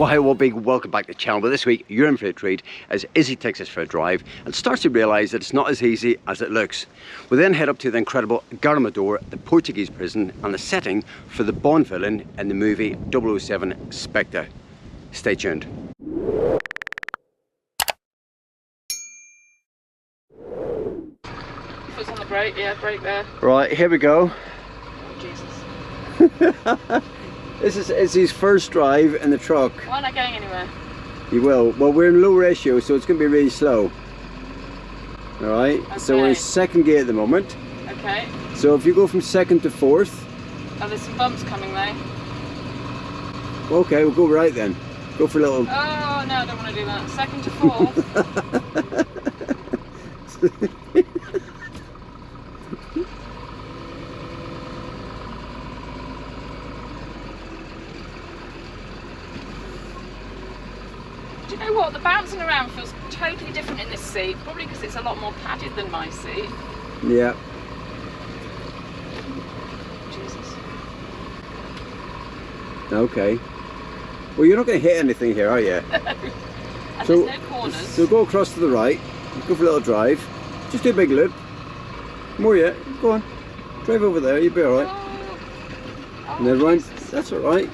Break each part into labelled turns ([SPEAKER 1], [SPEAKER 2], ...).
[SPEAKER 1] Well, hi, well, big welcome back to the channel. But this week, you're in for a treat as Izzy takes us for a drive and starts to realise that it's not as easy as it looks. We then head up to the incredible Gara Medouar, the Portuguese prison, and the setting for the Bond villain in the movie 007 Spectre. Stay tuned.
[SPEAKER 2] Foot's on the brake, yeah, brake there.
[SPEAKER 1] Right, here we go.
[SPEAKER 2] Oh, Jesus.
[SPEAKER 1] This is Izzy's first drive in the truck.
[SPEAKER 2] Why not going anywhere?
[SPEAKER 1] You will. Well, we're in low ratio, so it's going to be really slow. Alright, okay. So we're in second gear at the moment.
[SPEAKER 2] Okay.
[SPEAKER 1] So if you go from second to fourth.
[SPEAKER 2] Oh, there's some bumps coming though.
[SPEAKER 1] Okay, we'll go right then. Go for a little...
[SPEAKER 2] Oh, no, I don't want to do that. Second to fourth. Do you know what? The bouncing around feels totally different in this seat. Probably because it's a lot more padded than my seat.
[SPEAKER 1] Yeah.
[SPEAKER 2] Jesus.
[SPEAKER 1] Okay. Well, you're not going to hit anything here, are you?
[SPEAKER 2] And so, there's no corners.
[SPEAKER 1] So go across to the right. Go for a little drive. Just do a big loop. More yet. Go on. Drive over there. You'll be alright.
[SPEAKER 2] Oh,
[SPEAKER 1] and then round.
[SPEAKER 2] Jesus.
[SPEAKER 1] That's alright.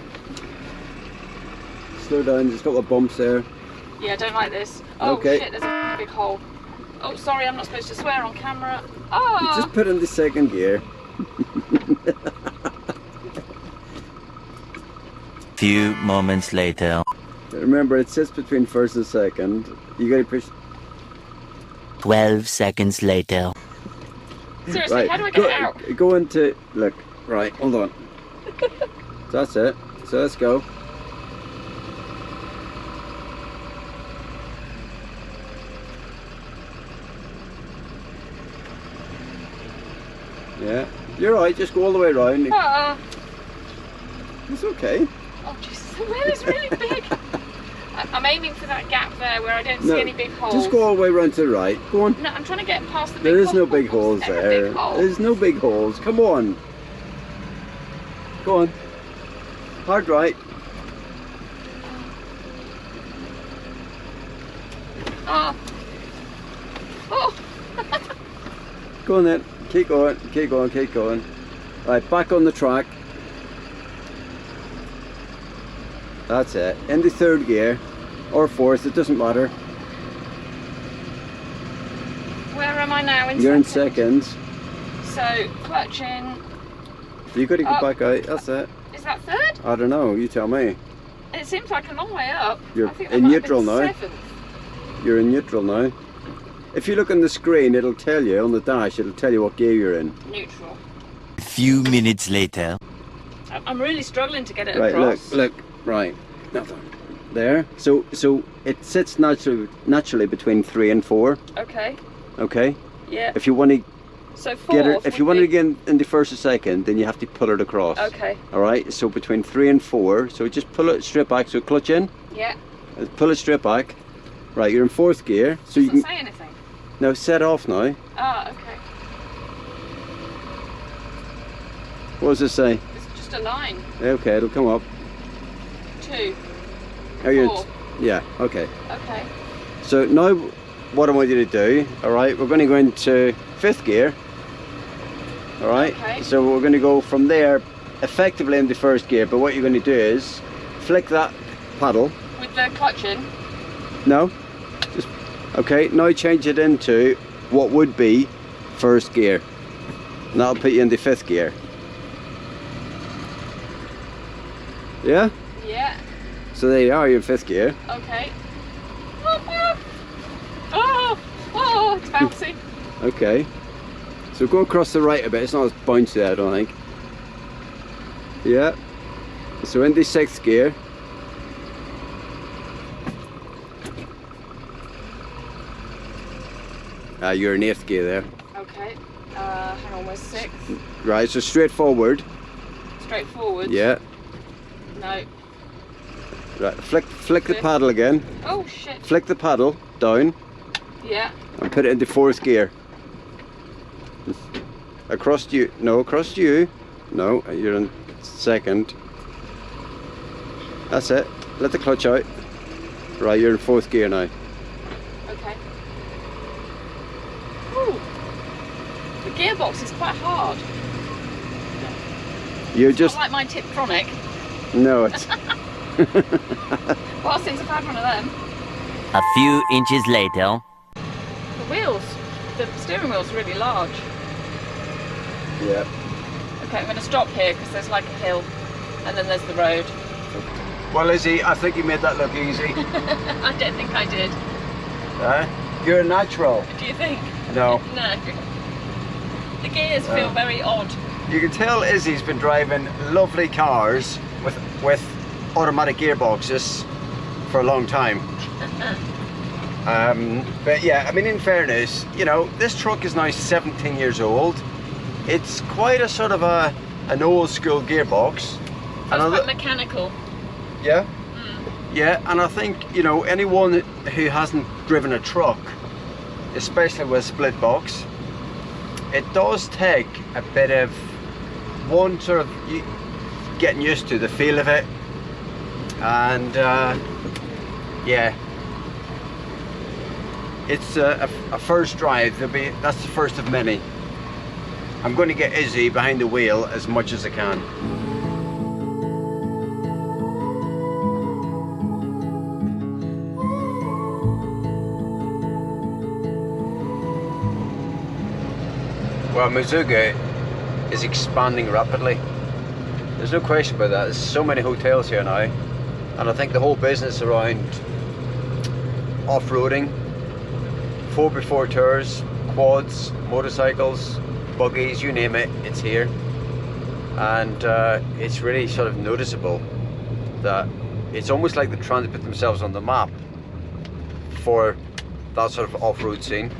[SPEAKER 1] Slow down. There's a couple of bumps there.
[SPEAKER 2] Yeah, I don't like this. Oh
[SPEAKER 1] okay.
[SPEAKER 2] Shit, there's a big hole. Oh, sorry, I'm not supposed to swear on camera. Oh!
[SPEAKER 1] You just put in the second gear.
[SPEAKER 3] Few moments later.
[SPEAKER 1] Remember, it sits between first and second. You gotta push.
[SPEAKER 3] 12 seconds later.
[SPEAKER 2] Seriously,
[SPEAKER 1] right.
[SPEAKER 2] How do I get out?
[SPEAKER 1] Go into... Look, right, hold on. That's it. So let's go. Yeah, you're right, just go all the way around. It's okay.
[SPEAKER 2] Oh Jesus, the wheel is really big. I'm aiming for that gap there where I don't see any big holes.
[SPEAKER 1] Just go all the way around to the right. Go on.
[SPEAKER 2] No, I'm trying to get past the big holes.
[SPEAKER 1] There is no big holes there.
[SPEAKER 2] Big hole.
[SPEAKER 1] There's no big holes. Come on. Go on. Hard right.
[SPEAKER 2] Oh. Oh.
[SPEAKER 1] Go on then. Keep going, keep going, keep going. Right, back on the track. That's it. In the third gear or fourth, it doesn't matter.
[SPEAKER 2] Where am I now?
[SPEAKER 1] You're in seconds.
[SPEAKER 2] So, clutch in.
[SPEAKER 1] You got to go back out. That's it.
[SPEAKER 2] Is that third?
[SPEAKER 1] I don't know. You tell me.
[SPEAKER 2] It seems like a long way up.
[SPEAKER 1] You're in neutral now. You're in neutral now. If you look on the screen, it'll tell you, on the dash, it'll tell you what gear you're in.
[SPEAKER 2] Neutral.
[SPEAKER 3] A few minutes later.
[SPEAKER 2] I'm really struggling to get it
[SPEAKER 1] right,
[SPEAKER 2] across.
[SPEAKER 1] Look, right. There. So it sits naturally between 3 and 4.
[SPEAKER 2] Okay.
[SPEAKER 1] Okay?
[SPEAKER 2] Yeah.
[SPEAKER 1] If you want to
[SPEAKER 2] get
[SPEAKER 1] it, if you want to get in the first or second, then you have to pull it across.
[SPEAKER 2] Okay.
[SPEAKER 1] Alright, so between 3 and 4, so just pull it straight back, so clutch in.
[SPEAKER 2] Yeah.
[SPEAKER 1] Pull it straight back. Right, you're in fourth gear. So you can
[SPEAKER 2] say anything.
[SPEAKER 1] No, set off now.
[SPEAKER 2] Ah, okay.
[SPEAKER 1] What does it say?
[SPEAKER 2] It's just a line.
[SPEAKER 1] Okay, it'll come up.
[SPEAKER 2] 2.
[SPEAKER 1] Are
[SPEAKER 2] 4.
[SPEAKER 1] Yeah, okay.
[SPEAKER 2] Okay.
[SPEAKER 1] So now what I want you to do, alright, we're going to go into fifth gear. Alright,
[SPEAKER 2] okay.
[SPEAKER 1] So we're going to go from there effectively in the first gear, but what you're going to do is flick that paddle.
[SPEAKER 2] With the clutch in?
[SPEAKER 1] No. Just, okay, now change it into what would be first gear. And that'll put you in the fifth gear. Yeah?
[SPEAKER 2] Yeah.
[SPEAKER 1] So there you are, you're in fifth gear.
[SPEAKER 2] Okay. Oh, it's bouncy.
[SPEAKER 1] Okay. So go across the right a bit, it's not as bouncy there, I don't think. Yeah. So in the sixth gear. You're in eighth gear there.
[SPEAKER 2] Okay. Hang on, where's 6?
[SPEAKER 1] Right, so straight forward.
[SPEAKER 2] Straight forward?
[SPEAKER 1] Yeah.
[SPEAKER 2] No.
[SPEAKER 1] Right, flick the paddle again.
[SPEAKER 2] Oh shit.
[SPEAKER 1] Flick the paddle down.
[SPEAKER 2] Yeah.
[SPEAKER 1] And put it into fourth gear. Across to you. No, across to you. No, you're in second. That's it. let the clutch out. Right, you're in 4th gear now.
[SPEAKER 2] Okay. Ooh. The gearbox is quite hard.
[SPEAKER 1] You
[SPEAKER 2] It's
[SPEAKER 1] just
[SPEAKER 2] not like my Tiptronic.
[SPEAKER 1] no, it's
[SPEAKER 2] Well, since I've had one of them.
[SPEAKER 3] A few inches later.
[SPEAKER 2] The wheels, the steering wheel's really large.
[SPEAKER 1] yeah.
[SPEAKER 2] Okay, I'm going to stop here because there's like a hill and then there's the road.
[SPEAKER 1] Well, Izzy, I think you made that look easy.
[SPEAKER 2] I don't think I did.
[SPEAKER 1] You're a natural.
[SPEAKER 2] Do you think?
[SPEAKER 1] No.
[SPEAKER 2] No. The gears feel very odd.
[SPEAKER 1] You can tell Izzy's been driving lovely cars with automatic gearboxes for a long time. But yeah, I mean, in fairness, you know, this truck is now 17 years old. It's quite a sort of an old school gearbox.
[SPEAKER 2] So it's quite mechanical.
[SPEAKER 1] Yeah? Yeah, and I think, you know, anyone who hasn't driven a truck, especially with a split box, it does take a bit of one sort of getting used to the feel of it, and yeah, it's a first drive. That's the first of many. I'm going to get Izzy behind the wheel as much as I can. Well, Muzuga is expanding rapidly. There's no question about that. There's so many hotels here now, and I think the whole business around off-roading, 4x4 tours, quads, motorcycles, buggies, you name it, it's here. And it's really sort of noticeable that it's almost like they're trying to put themselves on the map for that sort of off-road scene.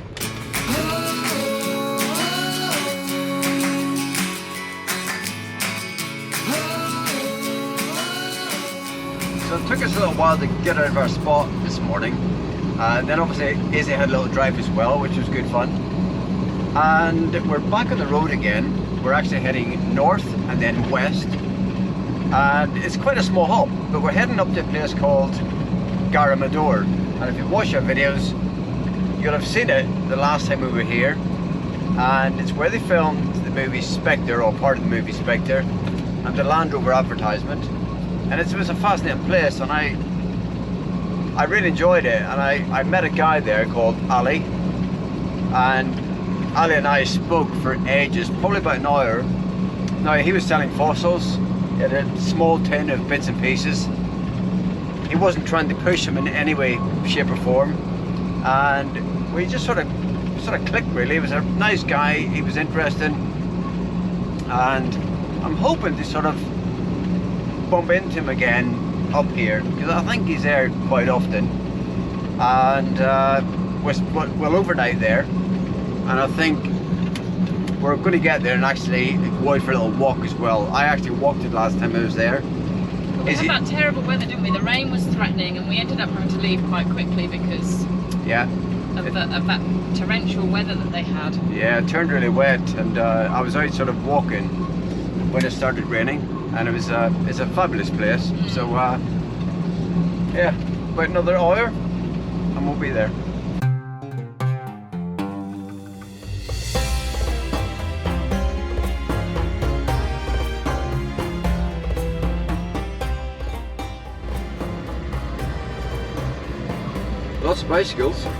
[SPEAKER 1] So it took us a little while to get out of our spot this morning, and then obviously Izzy had a little drive as well, which was good fun. And we're back on the road again. We're actually heading north and then west, and it's quite a small hop, but we're heading up to a place called Gara Medouar. And if you've watched our videos, you'll have seen it the last time we were here, and it's where they filmed the movie Spectre, or part of the movie Spectre, and the Land Rover advertisement. And it was a fascinating place, and I really enjoyed it. And I met a guy there called Ali, and Ali and I spoke for ages, probably about an hour. Now, he was selling fossils. He had a small tin of bits and pieces. He wasn't trying to push them in any way, shape or form, and we just sort of clicked really. He was a nice guy, he was interesting, and I'm hoping to sort of bump into him again up here, because I think he's there quite often, and we'll overnight there, and I think we're going to get there and actually go out for a little walk as well. I actually walked it last time I was there.
[SPEAKER 2] We had that terrible weather, didn't we? The rain was threatening, and we ended up having to leave quite quickly because of that torrential weather that they had. Yeah,
[SPEAKER 1] it turned really wet, and I was out sort of walking when it started raining, and it's a fabulous place. So yeah, about another hour and we'll be there. Lots of bicycles.
[SPEAKER 2] Yeah.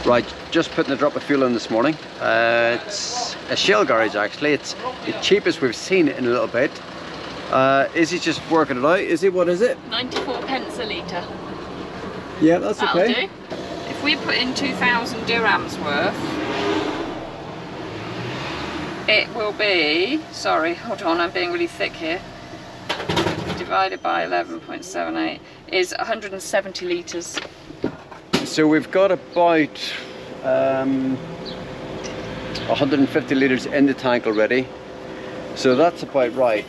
[SPEAKER 1] Right, just putting a drop of fuel in this morning. It's a Shell garage actually. It's the cheapest we've seen in a little bit. Izzy's just working it out. Izzy, what is it?
[SPEAKER 2] 94 pence a litre.
[SPEAKER 1] Yeah, that's
[SPEAKER 2] That'll
[SPEAKER 1] okay.
[SPEAKER 2] do. If we put in 2,000 dirhams worth, it will be, sorry, hold on, I'm being really thick here. Divided by 11.78 is 170 litres.
[SPEAKER 1] So we've got about 150 litres in the tank already. So that's about right.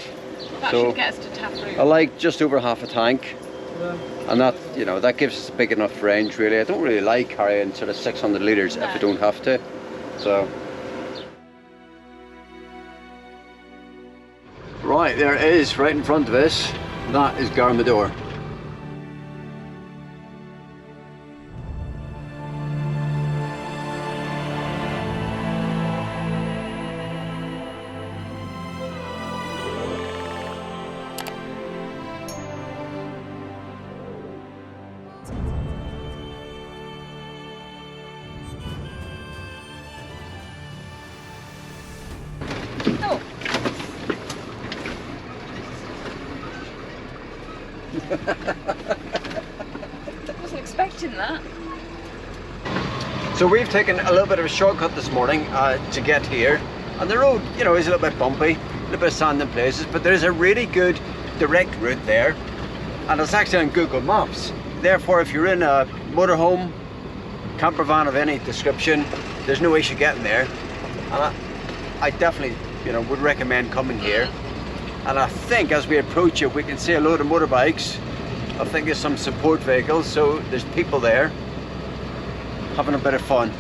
[SPEAKER 2] That
[SPEAKER 1] So
[SPEAKER 2] should get us to Taproot.
[SPEAKER 1] I like just over half a tank. And that, you know, that gives us a big enough range really. I don't really like carrying sort of 600 litres if I don't have to. So Right, there it is, right in front of us. That is Gara Medouar.
[SPEAKER 2] Oh. Wasn't expecting that.
[SPEAKER 1] So we've taken a little bit of a shortcut this morning to get here, and the road, you know, is a little bit bumpy, a little bit of sand in places, but there is a really good direct route there, and it's actually on Google Maps. Therefore, if you're in a motorhome, camper van of any description, there's no issue getting there. And I definitely, you know, would recommend coming here. And I think as we approach it, we can see a load of motorbikes. I think there's some support vehicles, so there's people there having a bit of fun.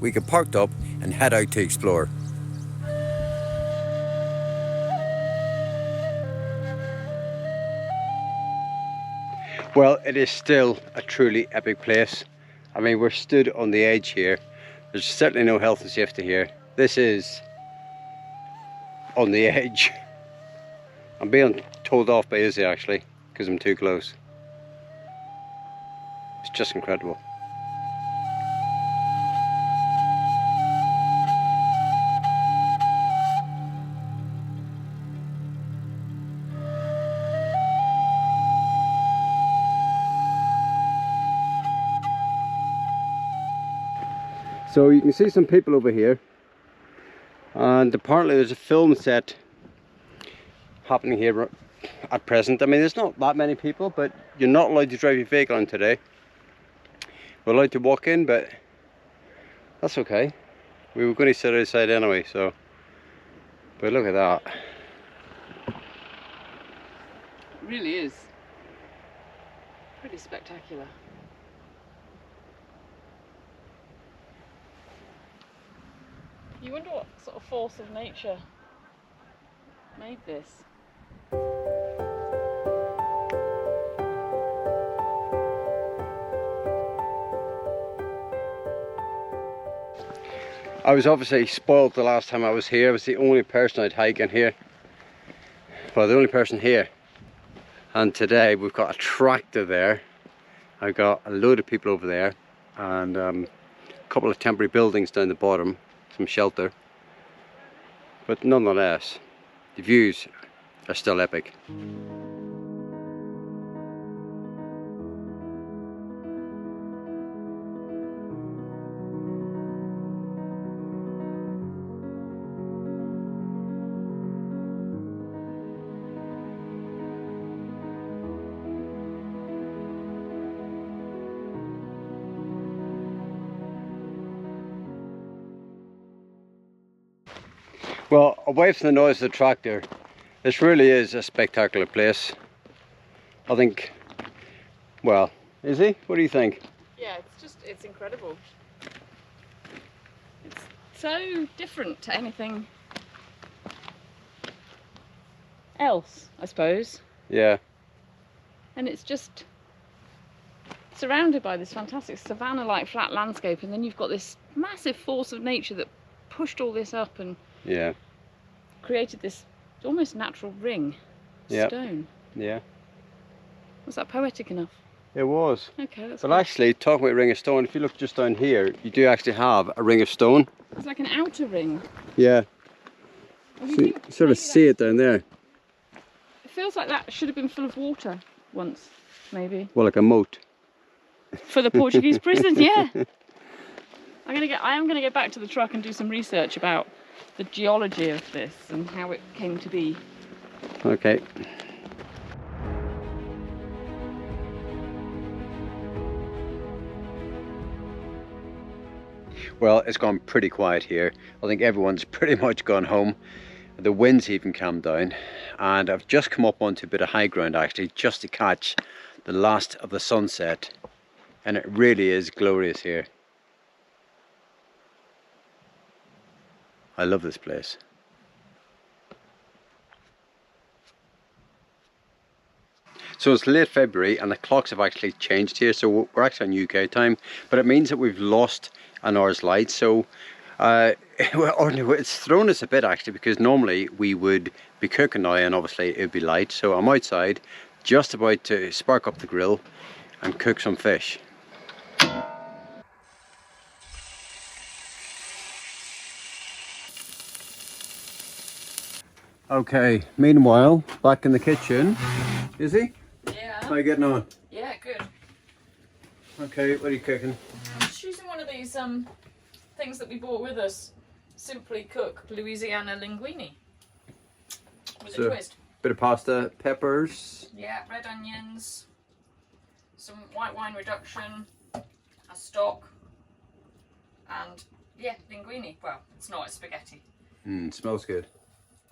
[SPEAKER 1] We get parked up and head out to explore. Well, it is still a truly epic place. I mean, we're stood on the edge here. There's certainly no health and safety here. This is on the edge. I'm being told off by Izzy actually, because I'm too close. It's just incredible. So you can see some people over here, and apparently there's a film set happening here at present. I mean, there's not that many people, but you're not allowed to drive your vehicle in today. We're allowed to walk in, but that's okay. We were going to sit outside anyway, so. But look at that.
[SPEAKER 2] It really is pretty spectacular. You wonder what sort of force of nature made this.
[SPEAKER 1] I was obviously spoiled the last time I was here. I was the only person I'd hike in here. Well, the only person here. And today we've got a tractor there. I've got a load of people over there, and a couple of temporary buildings down the bottom. Some shelter, but nonetheless the views are still epic. Well, away from the noise of the tractor, this really is a spectacular place. I think, well, Izzy, what do you think?
[SPEAKER 2] Yeah, it's incredible. It's so different to anything else, I suppose.
[SPEAKER 1] Yeah.
[SPEAKER 2] And it's just surrounded by this fantastic savanna-like flat landscape, and then you've got this massive force of nature that pushed all this up and
[SPEAKER 1] Yeah.
[SPEAKER 2] created this almost natural ring of
[SPEAKER 1] Yep.
[SPEAKER 2] stone.
[SPEAKER 1] Yeah.
[SPEAKER 2] Was that poetic enough?
[SPEAKER 1] It was.
[SPEAKER 2] Okay, that's
[SPEAKER 1] But
[SPEAKER 2] good.
[SPEAKER 1] actually, talking about ring of stone, if you look just down here, you do actually have a ring of stone.
[SPEAKER 2] It's like an outer ring.
[SPEAKER 1] Yeah.
[SPEAKER 2] And we
[SPEAKER 1] So you
[SPEAKER 2] think
[SPEAKER 1] sort of
[SPEAKER 2] maybe
[SPEAKER 1] see it down there.
[SPEAKER 2] it feels like that should have been full of water once, maybe.
[SPEAKER 1] Well, like a moat.
[SPEAKER 2] For the Portuguese prison, yeah. I am gonna get back to the truck and do some research about the geology of this and how it came to be.
[SPEAKER 1] Okay. Well, it's gone pretty quiet here. I think everyone's pretty much gone home. The wind's even calmed down, and I've just come up onto a bit of high ground actually, just to catch the last of the sunset, and it really is glorious here. I love this place. So it's late February and the clocks have actually changed here, so we're actually on UK time, but it means that we've lost an hour's light. So it's thrown us a bit actually, because normally we would be cooking now and obviously it would be light. So I'm outside just about to spark up the grill and cook some fish. Okay, meanwhile, back in the kitchen. Izzy?
[SPEAKER 2] Yeah.
[SPEAKER 1] How are you getting on?
[SPEAKER 2] Yeah, good.
[SPEAKER 1] Okay, what are you cooking?
[SPEAKER 2] I'm just using one of these things that we bought with us. Simply Cook Louisiana linguine. With a twist.
[SPEAKER 1] Bit of pasta, peppers.
[SPEAKER 2] Yeah, red onions, some white wine reduction, a stock, and yeah, linguine. Well, it's not, it's spaghetti.
[SPEAKER 1] Smells good.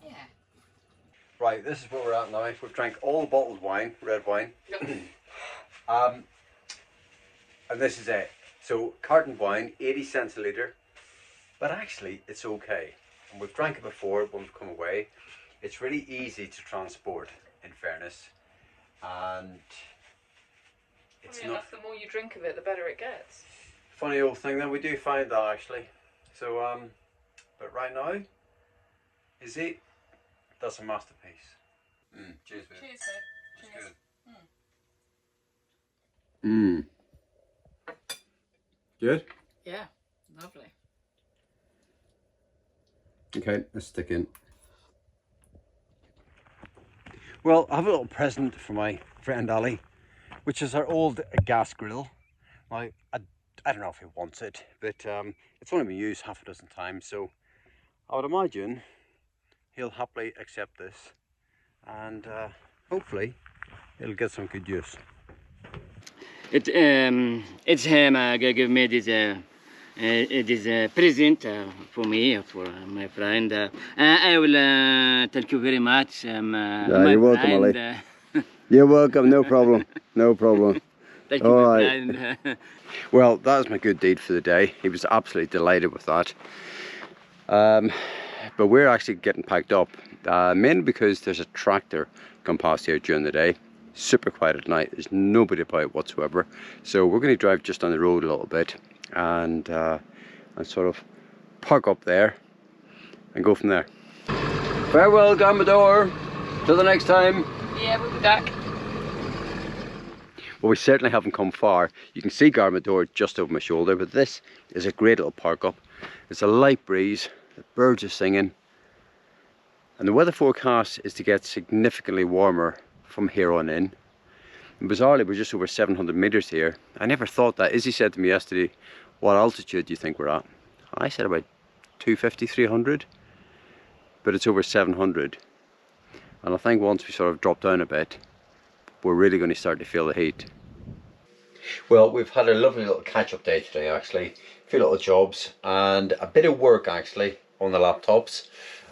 [SPEAKER 2] Yeah.
[SPEAKER 1] Right, this is where we're at now. We've drank all the bottled wine, red wine.
[SPEAKER 2] Yep.
[SPEAKER 1] And this is it. So carton wine, 80 cents a litre. But actually, it's okay. And we've drank it before when we've come away. It's really easy to transport, in fairness. And it's not...
[SPEAKER 2] enough, the more you drink of it, the better it gets.
[SPEAKER 1] Funny old thing that we do find that actually. So, but right now, Izzy, that's a masterpiece. Cheers, babe.
[SPEAKER 2] Cheers, babe. Cheers.
[SPEAKER 1] Good?
[SPEAKER 2] Yeah, lovely.
[SPEAKER 1] Okay, let's stick in. Well, I have a little present for my friend Ali, which is our old gas grill. Now, I don't know if he wants it, but it's only been used half a dozen times, so I would imagine he'll happily accept this, and hopefully it'll get some good use.
[SPEAKER 4] It's him give me this present for me, for my friend. I will thank you very much.
[SPEAKER 1] You're welcome, Ali. You're welcome, no problem. No problem.
[SPEAKER 4] Thank you,
[SPEAKER 1] all
[SPEAKER 4] my
[SPEAKER 1] right.
[SPEAKER 4] friend.
[SPEAKER 1] Well, that was my good deed for the day. He was absolutely delighted with that. But we're actually getting packed up, mainly because there's a tractor come past here during the day. Super quiet at night, there's nobody about whatsoever. So we're going to drive just on the road a little bit and sort of park up there and go from there. Farewell, Gara Medouar. Till the next time.
[SPEAKER 2] Yeah, we'll be back.
[SPEAKER 1] Well, we certainly haven't come far. You can see Gara Medouar just over my shoulder, but this is a great little park up. It's a light breeze, the birds are singing, and the weather forecast is to get significantly warmer from here on in. And bizarrely, we're just over 700 meters here. I never thought that. Izzy said to me yesterday, what altitude do you think we're at? I said about 250, 300, but it's over 700. And I think once we sort of drop down a bit, we're really going to start to feel the heat. Well, we've had a lovely little catch-up day today actually. A few little jobs and a bit of work actually on the laptops,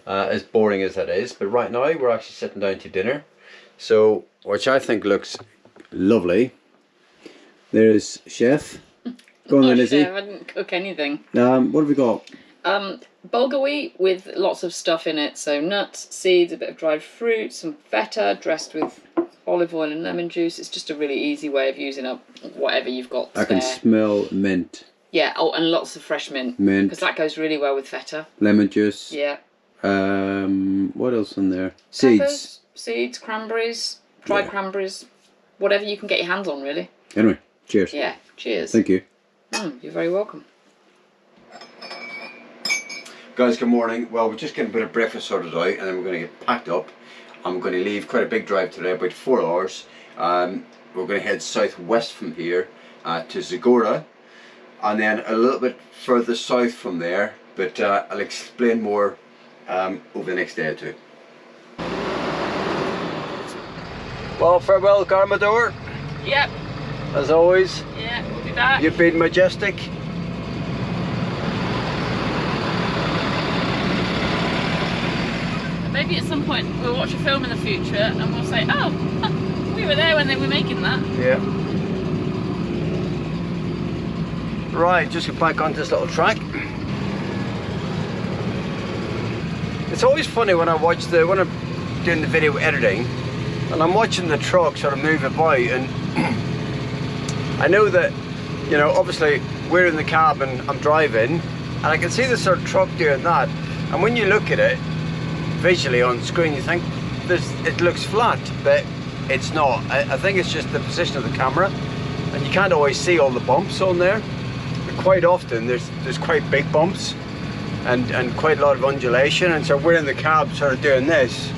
[SPEAKER 1] as boring as that is. But right now we're actually sitting down to dinner. So, which I think looks lovely. There's chef. Go on then, Izzy.
[SPEAKER 2] I didn't cook anything.
[SPEAKER 1] What have we got?
[SPEAKER 2] Bulgur wheat with lots of stuff in it. So nuts, seeds, a bit of dried fruit, some feta dressed with olive oil and lemon juice. It's just a really easy way of using up whatever you've got spare.
[SPEAKER 1] I can smell mint.
[SPEAKER 2] Yeah, oh, and lots of fresh mint.
[SPEAKER 1] Mint.
[SPEAKER 2] Because that goes really well with feta.
[SPEAKER 1] Lemon juice.
[SPEAKER 2] Yeah.
[SPEAKER 1] What else in there? Seeds.
[SPEAKER 2] Peppers, seeds, cranberries, dried cranberries, whatever you can get your hands on, really.
[SPEAKER 1] Anyway, cheers.
[SPEAKER 2] Yeah, cheers.
[SPEAKER 1] Thank you.
[SPEAKER 2] You're very welcome.
[SPEAKER 1] Guys, good morning. Well, we're just getting a bit of breakfast sorted out and then we're going to get packed up. I'm going to leave quite a big drive today, about 4 hours. We're going to head southwest from here to Zagora, and then a little bit further south from there, but I'll explain more over the next day or two. Well, farewell, Gara Medouar.
[SPEAKER 2] Yep.
[SPEAKER 1] As always.
[SPEAKER 2] Yeah, we'll be back.
[SPEAKER 1] You've been majestic.
[SPEAKER 2] maybe at some point we'll watch a film in the future and we'll say, oh, we were there when they were making that.
[SPEAKER 1] Yeah. Right, just get back onto this little track. It's always funny when I watch when I'm doing the video editing and I'm watching the truck sort of move about, and I know that, you know, obviously we're in the cab and I'm driving and I can see the sort of truck doing that, and when you look at it visually on screen you think it looks flat, but it's not. I think it's just the position of the camera, and you can't always see all the bumps on there. But quite often there's quite big bumps and quite a lot of undulation, and so we're in the cab sort of doing this,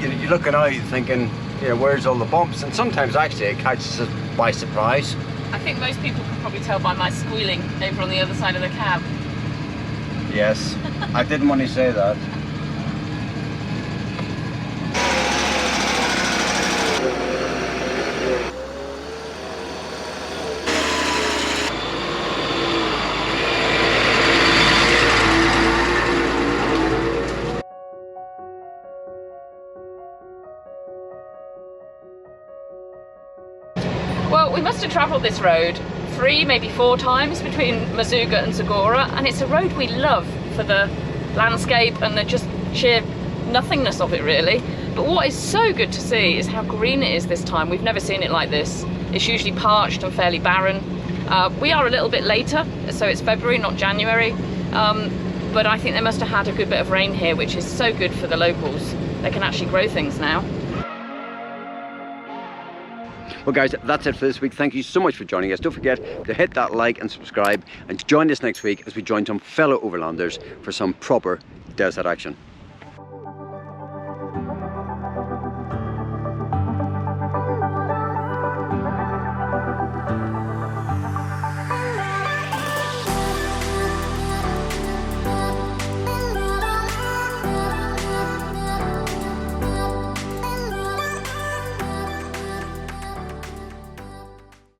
[SPEAKER 1] you're looking out thinking, you know, where's all the bumps, and sometimes actually it catches us by surprise.
[SPEAKER 2] I think most people can probably tell by my squealing over on the other side of the cab.
[SPEAKER 1] Yes, I didn't want to say that.
[SPEAKER 2] Well, we must have travelled this road 3, maybe 4 times between Mazuga and Zagora, and it's a road we love for the landscape and the just sheer nothingness of it, really. But what is so good to see is how green it is this time. We've never seen it like this. It's usually parched and fairly barren. We are a little bit later, so it's February, not January, but I think they must have had a good bit of rain here, which is so good for the locals. They can actually grow things now.
[SPEAKER 1] Well guys, that's it for this week. Thank you so much for joining us. Don't forget to hit that like and subscribe, and join us next week as we join some fellow overlanders for some proper desert action.